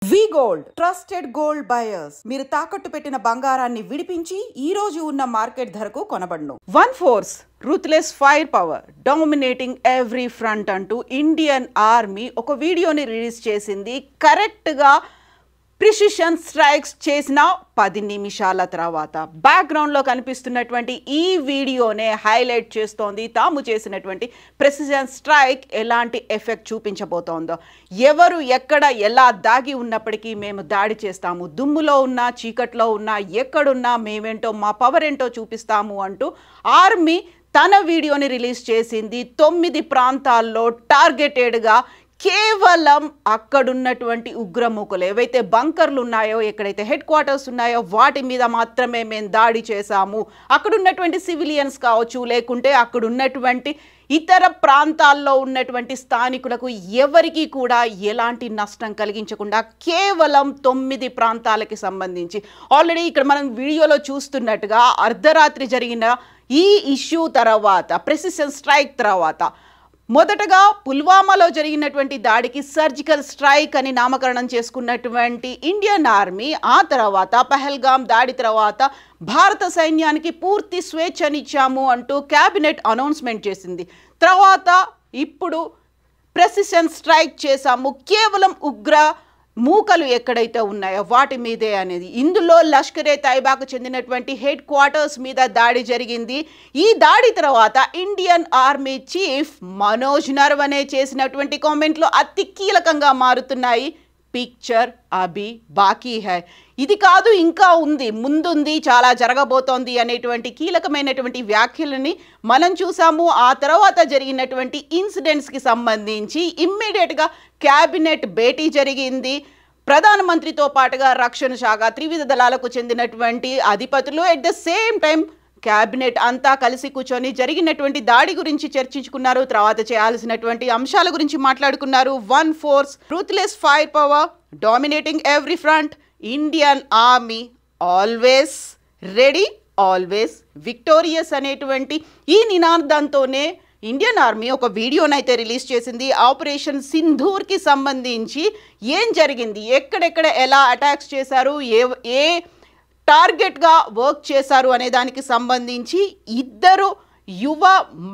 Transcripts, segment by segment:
V-Gold, trusted gold buyers. మీరు తాకట్టు పెట్టిన బంగారాన్ని విడిపించి ఈ రోజు ఉన్న మార్కెట్ ధరకు కొనబడును. One force, ruthless fire power, dominating every front అంటూ ఇండియన్ ఆర్మీ ఒక వీడియోని రిలీజ్ చేసింది. కరెక్ట్గా ప్రిసిషన్ స్ట్రైక్స్ చేసిన 10 నిమిషాల తర్వాత బ్యాక్గ్రౌండ్లో కనిపిస్తున్నటువంటి ఈ వీడియోనే హైలైట్ చేస్తోంది తాము చేసినటువంటి ప్రెసిషన్ స్ట్రైక్ ఎలాంటి ఎఫెక్ట్ చూపించబోతోందో. ఎవరు ఎక్కడ ఎలా దాగి ఉన్నప్పటికీ మేము దాడి చేస్తాము, దుమ్ములో ఉన్నా చీకట్లో ఉన్నా ఎక్కడున్నా మేమేంటో మా పవర్ ఏంటో చూపిస్తాము అంటూ ఆర్మీ తన వీడియోని రిలీజ్ చేసింది. 9 ప్రాంతాల్లో టార్గెటెడ్గా కేవలం అక్కడున్నటువంటి ఉగ్రమూకలు ఏవైతే బంకర్లు ఉన్నాయో, ఎక్కడైతే హెడ్ క్వార్టర్స్ ఉన్నాయో వాటి మీద మాత్రమే మేము దాడి చేశాము. అక్కడున్నటువంటి సివిలియన్స్ కావచ్చు, లేకుంటే అక్కడున్నటువంటి ఇతర ప్రాంతాల్లో ఉన్నటువంటి స్థానికులకు ఎవరికి కూడా ఎలాంటి నష్టం కలిగించకుండా కేవలం 9 ప్రాంతాలకి సంబంధించి ఆల్రెడీ ఇక్కడ మనం వీడియోలో చూస్తున్నట్టుగా అర్ధరాత్రి జరిగిన ఈ ఇష్యూ తర్వాత, ప్రెసిషన్ స్ట్రైక్ తర్వాత మొదటగా పుల్వామాలో జరిగినటువంటి దాడికి సర్జికల్ స్ట్రైక్ అని నామకరణం చేసుకున్నటువంటి ఇండియన్ ఆర్మీ ఆ తర్వాత పహల్గామ్ దాడి తర్వాత భారత సైన్యానికి పూర్తి స్వేచ్ఛనిచ్చాము అంటూ క్యాబినెట్ అనౌన్స్మెంట్ చేసింది. తర్వాత ఇప్పుడు ప్రెసిషన్ స్ట్రైక్ చేశాము కేవలం ఉగ్ర మూకలు ఎక్కడైతే ఉన్నాయో వాటి మీదే అనేది. ఇందులో లష్కరే తైబాకు చెందినటువంటి హెడ్ క్వార్టర్స్ మీద దాడి జరిగింది. ఈ దాడి తర్వాత Indian army chief Manoj Naravane చేసినటువంటి కామెంట్లు అతి కీలకంగా మారుతున్నాయి. పిక్చర్ అభి బాకీ హై, ఇది కాదు ఇంకా ఉంది, ముందుంది, చాలా జరగబోతోంది అనేటువంటి కీలకమైనటువంటి వ్యాఖ్యలని మనం చూసాము. ఆ తర్వాత జరిగినటువంటి ఇన్సిడెంట్స్కి సంబంధించి ఇమ్మీడియట్గా క్యాబినెట్ భేటీ జరిగింది. ప్రధానమంత్రితో పాటుగా రక్షణ శాఖ, త్రివిధ దళాలకు చెందినటువంటి అధిపతులు, at the same time cabinet అంతా కలిసి కూర్చొని జరిగినటువంటి దాడి గురించి చర్చించుకున్నారు. తర్వాత చేయాల్సినటువంటి అంశాల గురించి మాట్లాడుకున్నారు. One force, ruthless fire power, dominating every front, Indian army always ready, always victorious అనేటువంటి ఈ నినాదంతోనే ఇండియన్ ఆర్మీ ఒక వీడియోనైతే రిలీజ్ చేసింది. ఆపరేషన్ సింధూర్కి సంబంధించి ఏం జరిగింది, ఎక్కడెక్కడ ఎలా అటాక్స్ చేశారు, ఏ టార్గెట్గా వర్క్ చేశారు అనే దానికి సంబంధించి 2 యువ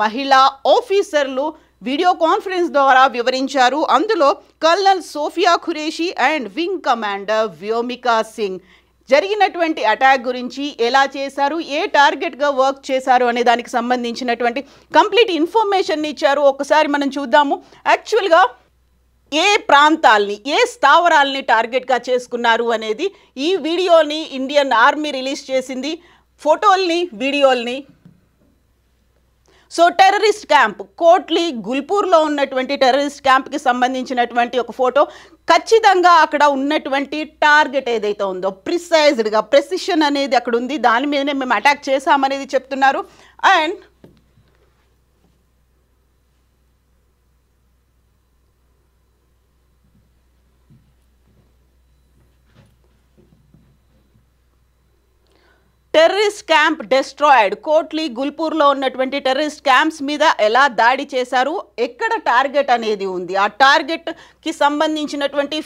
మహిళా ఆఫీసర్లు వీడియో కాన్ఫరెన్స్ ద్వారా వివరించారు. అందులో colonel Sofiya Qureshi and wing commander Vyomika Singh జరిగినటువంటి అటాక్ గురించి, ఎలా చేశారు, ఏ టార్గెట్గా వర్క్ చేశారు అనే దానికి సంబంధించినటువంటి కంప్లీట్ ఇన్ఫర్మేషన్ ఇచ్చారు. ఒకసారి మనం చూద్దాము. యాక్చువల్గా ఏ ప్రాంతాల్ని, ఏ స్థావరాల్ని టార్గెట్గా చేసుకున్నారు అనేది ఈ వీడియోని ఇండియన్ ఆర్మీ రిలీజ్ చేసింది, ఫోటోల్ని, వీడియోల్ని. సో టెర్రరిస్ట్ క్యాంప్, కోట్లీ గుల్పూర్లో ఉన్నటువంటి టెర్రరిస్ట్ క్యాంప్కి సంబంధించినటువంటి ఒక ఫోటో. ఖచ్చితంగా అక్కడ ఉన్నటువంటి టార్గెట్ ఏదైతే ఉందో ప్రిసైజ్డ్గా, ప్రెసిషన్ అనేది అక్కడ ఉంది, దాని మీదనే మేము అటాక్ చేశామనేది చెప్తున్నారు. And terrorist camp destroyed, Kotli గుల్పూర్లో ఉన్నటువంటి టెర్రరిస్ట్ క్యాంప్స్ మీద ఎలా దాడి చేశారు, ఎక్కడ టార్గెట్ అనేది ఉంది, ఆ టార్గెట్కి సంబంధించినటువంటి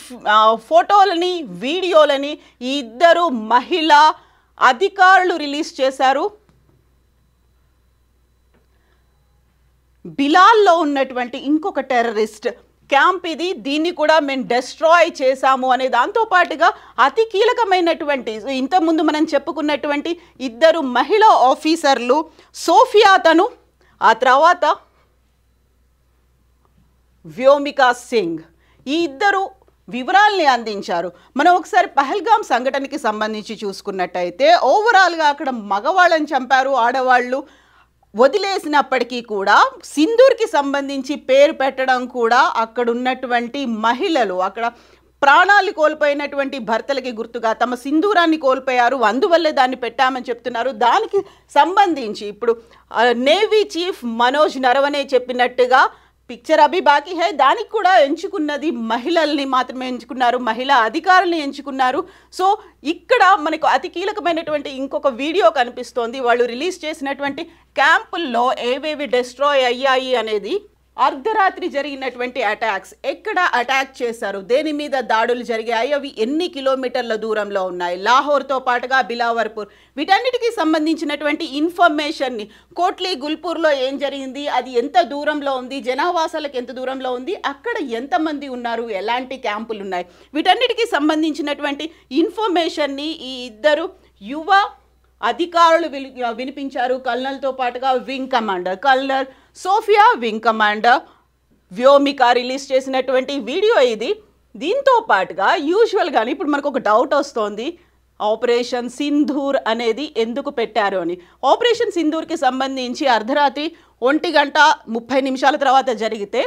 ఫోటోలని, వీడియోలని ఈ 2 మహిళా అధికారులు రిలీజ్ చేశారు. బిలాల్లో ఉన్నటువంటి ఇంకొక టెర్రరిస్ట్ క్యాంప్ ఇది, దీన్ని కూడా మేము డెస్ట్రాయ్ చేశాము అనే దాంతోపాటుగా అతి కీలకమైనటువంటి ఇంతకుముందు మనం చెప్పుకున్నటువంటి 2 మహిళా ఆఫీసర్లు సోఫియా తను, ఆ తర్వాత వ్యోమికా సింగ్, ఈ 2 వివరాల్ని అందించారు. మనం ఒకసారి పహల్గామ్ సంఘటనకి సంబంధించి చూసుకున్నట్టయితే ఓవరాల్గా అక్కడ మగవాళ్ళని చంపారు, ఆడవాళ్ళు వదిలేసినప్పటికీ కూడా సింధూర్కి సంబంధించి పేరు పెట్టడం కూడా అక్కడ ఉన్నటువంటి మహిళలు, అక్కడ ప్రాణాలు కోల్పోయినటువంటి భర్తలకి గుర్తుగా తమ సింధూరాన్ని కోల్పోయారు, అందువల్లే దాన్ని పెట్టామని చెప్తున్నారు. దానికి సంబంధించి ఇప్పుడు నేవీ చీఫ్ మనోజ్ నరవనే చెప్పినట్టుగా పిక్చర్ అభి బాకీ హై దానికి కూడా ఎంచుకున్నది మహిళల్ని మాత్రమే ఎంచుకున్నారు, మహిళా అధికారుల్ని ఎంచుకున్నారు. సో ఇక్కడ మనకు అతి కీలకమైనటువంటి ఇంకొక వీడియో కనిపిస్తోంది. వాళ్ళు రిలీజ్ చేసినటువంటి క్యాంపుల్లో ఏవేవి డిస్ట్రాయ్ అయ్యాయి అనేది. అర్ధరాత్రి జరిగినటువంటి అటాక్స్, ఎక్కడ అటాక్ చేశారు, దేని మీద దాడులు జరిగాయి, అవి ఎన్ని కిలోమీటర్ల దూరంలో ఉన్నాయి, లాహోర్తో పాటుగా బిలావర్పూర్, వీటన్నిటికీ సంబంధించినటువంటి ఇన్ఫర్మేషన్ని, కోట్లీ గుల్పూర్లో ఏం జరిగింది, అది ఎంత దూరంలో ఉంది, జనావాసాలకు ఎంత దూరంలో ఉంది, అక్కడ ఎంతమంది ఉన్నారు, ఎలాంటి క్యాంపులు ఉన్నాయి, వీటన్నిటికీ సంబంధించినటువంటి ఇన్ఫర్మేషన్ని ఈ ఇద్దరు యువ అధికారులు వినిపించారు. కల్నల్తో పాటుగా wing commander colonel Sofiya, wing commander Vyomika release చేసినటువంటి వీడియో ఇది. దీంతో పాటుగా యూజువల్గానే ఇప్పుడు మనకు ఒక డౌట్ వస్తోంది, ఆపరేషన్ సింధూర్ అనేది ఎందుకు పెట్టారు అని. ఆపరేషన్ సింధూర్కి సంబంధించి అర్ధరాత్రి 1:30 తర్వాత జరిగితే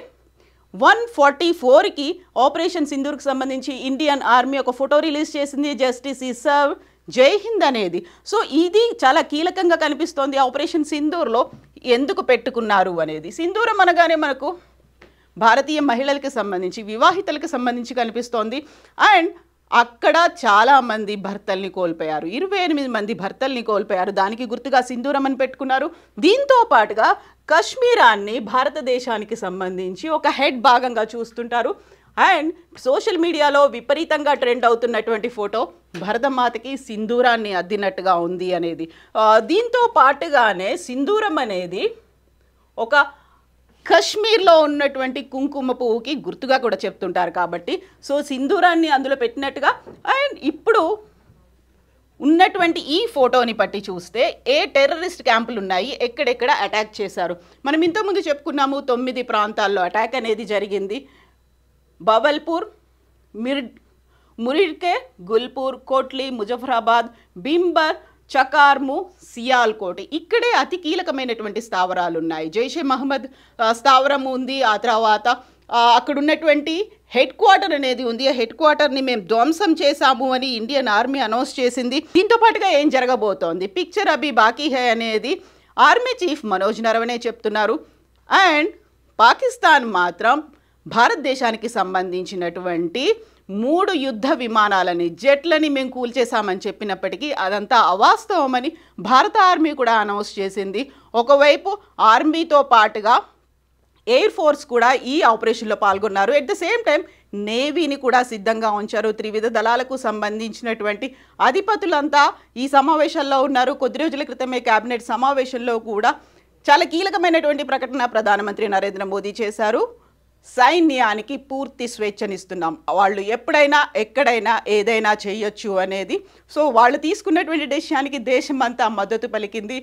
1:44కి ఆపరేషన్ సింధూర్కి సంబంధించి ఇండియన్ ఆర్మీ ఒక ఫోటో రిలీజ్ చేసింది, జస్టిస్ ఈ సర్వ్ జై హింద్ అనేది. సో ఇది చాలా కీలకంగా కనిపిస్తోంది. ఆపరేషన్ సింధూర్లో ఎందుకు పెట్టుకున్నారు అనేది. సింధూరం అనగానే మనకు భారతీయ మహిళలకు సంబంధించి, వివాహితలకు సంబంధించి కనిపిస్తోంది. అండ్ అక్కడ చాలామంది భర్తల్ని కోల్పోయారు, 28 మంది భర్తల్ని కోల్పోయారు. దానికి గుర్తుగా సింధూరం అని పెట్టుకున్నారు. దీంతో పాటుగా కశ్మీరాన్ని భారతదేశానికి సంబంధించి ఒక హెడ్ భాగంగా చూస్తుంటారు. అండ్ సోషల్ మీడియాలో విపరీతంగా ట్రెండ్ అవుతున్నటువంటి ఫోటో భరతమాతకి సింధూరాన్ని అద్దినట్టుగా ఉంది అనేది. దీంతో పాటుగానే సింధూరం అనేది ఒక కశ్మీర్లో ఉన్నటువంటి కుంకుమ పువ్వుకి గుర్తుగా కూడా చెప్తుంటారు కాబట్టి సో సింధూరాన్ని అందులో పెట్టినట్టుగా. అండ్ ఇప్పుడు ఉన్నటువంటి ఈ ఫోటోని పట్టి చూస్తే ఏ టెర్రరిస్ట్ క్యాంపులు ఉన్నాయి, ఎక్కడెక్కడ అటాక్ చేశారు. మనం ఇంతకుముందు చెప్పుకున్నాము 9 ప్రాంతాల్లో అటాక్ అనేది జరిగింది. బవల్పూర్, మురిడ్కే, గుల్పూర్, కోట్లీ, ముజఫరాబాద్, బింబర్, చకార్ము, సియాల్కోట్, ఇక్కడే అతి కీలకమైనటువంటి స్థావరాలు ఉన్నాయి. జైషే మహమ్మద్ స్థావరం ఉంది. ఆ తర్వాత అక్కడ ఉన్నటువంటి హెడ్ క్వార్టర్ అనేది ఉంది. ఆ హెడ్ క్వార్టర్ని మేము ధ్వంసం చేశాము అని ఇండియన్ ఆర్మీ అనౌన్స్ చేసింది. దీంతో పాటుగా ఏం జరగబోతోంది, పిక్చర్ అభి బాకీ హై అనేది ఆర్మీ చీఫ్ మనోజ్ నరవనే చెప్తున్నారు. అండ్ పాకిస్తాన్ మాత్రం భారతదేశానికి సంబంధించినటువంటి 3 యుద్ధ విమానాలని, జెట్లని మేము కూల్చేశామని చెప్పినప్పటికీ అదంతా అవాస్తవమని భారత ఆర్మీ కూడా అనౌన్స్ చేసింది. ఒకవైపు ఆర్మీతో పాటుగా ఎయిర్ ఫోర్స్ కూడా ఈ ఆపరేషన్లో పాల్గొన్నారు. ఎట్ ద సేమ్ టైం నేవీని కూడా సిద్ధంగా ఉంచారు. త్రివిధ దళాలకు సంబంధించినటువంటి అధిపతులంతా ఈ సమావేశాల్లో ఉన్నారు. కొద్ది రోజుల క్రితమే కేబినెట్ సమావేశంలో కూడా చాలా కీలకమైనటువంటి ప్రకటన ప్రధానమంత్రి నరేంద్ర మోదీ చేశారు. సైన్యానికి పూర్తి స్వేచ్ఛనిస్తున్నాం, వాళ్ళు ఎప్పుడైనా ఎక్కడైనా ఏదైనా చేయొచ్చు అనేది. సో వాళ్ళు తీసుకున్నటువంటి డెసిషన్కి దేశం అంతా మద్దతు పలికింది.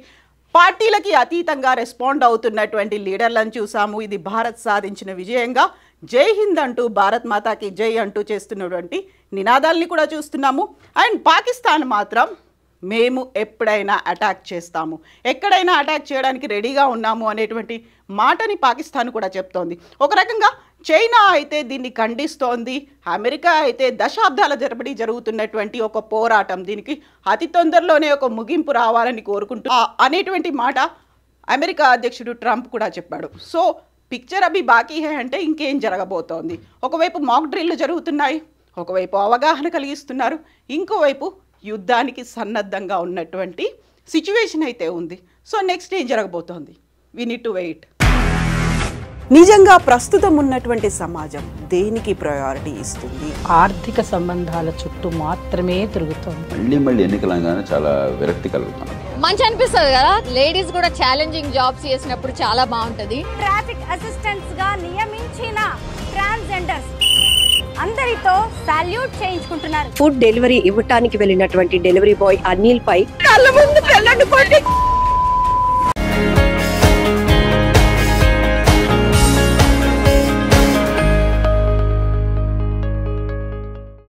పార్టీలకి అతీతంగా రెస్పాండ్ అవుతున్నటువంటి లీడర్లను చూసాము. ఇది భారత్ సాధించిన విజయంగా జై హింద్ అంటూ, భారత్ మాతాకి జై అంటూ చేస్తున్నటువంటి నినాదాలని కూడా చూస్తున్నాము. అండ్ పాకిస్తాన్ మాత్రం మేము ఎప్పుడైనా అటాక్ చేస్తాము, ఎక్కడైనా అటాక్ చేయడానికి రెడీగా ఉన్నాము అనేటువంటి మాటని పాకిస్తాన్ కూడా చెప్తోంది. ఒక రకంగా చైనా అయితే దీన్ని ఖండిస్తోంది. అమెరికా అయితే దశాబ్దాల జరబడి జరుగుతున్నటువంటి ఒక పోరాటం, దీనికి అతి తొందరలోనే ఒక ముగింపు రావాలని కోరుకుంటూ అనేటువంటి మాట అమెరికా అధ్యక్షుడు ట్రంప్ కూడా చెప్పాడు. సో పిక్చర్ అభి బాకీ హై అంటే ఇంకేం జరగబోతోంది. ఒకవైపు మాక్ డ్రిల్లు జరుగుతున్నాయి, ఒకవైపు అవగాహన కలిగిస్తున్నారు, ఇంకోవైపు యుద్ధానికి సన్నద్ధంగా ఉన్నటువంటి సిచ్యువేషన్ అయితే ఉంది. సో నెక్స్ట్ ఏం జరగబోతోంది, వి నీడ్ టు వెయిట్. నిజంగా ప్రస్తుతం ఉన్నటువంటి సమాజం దేనికి ప్రయారిటీ ఇస్తుంది? ఆర్థిక సంబంధాల చుట్టూ మాత్రమే తిరుగుతోంది. మళ్ళీ ఎన్నికలంగానే చాలా విరక్తి కలుగుతున్నాం. మంచి అనిపిస్తుంది కదా, లేడీస్ కూడా ఛాలెంజింగ్ జాబ్స్ చేసినప్పుడు చాలా బాగుంటది. ట్రాఫిక్ అసిస్టెంట్స్ గా నియమించిన ట్రాన్స్జెండర్స్ అందరితో సాల్యూట్ చేయించుకుంటున్నారు. ఫుడ్ డెలివరీ ఇవ్వటానికి వెళ్ళినటువంటి డెలివరీ బాయ్ అనిల్ పై కళ్ళ ముందు పెళ్ళండి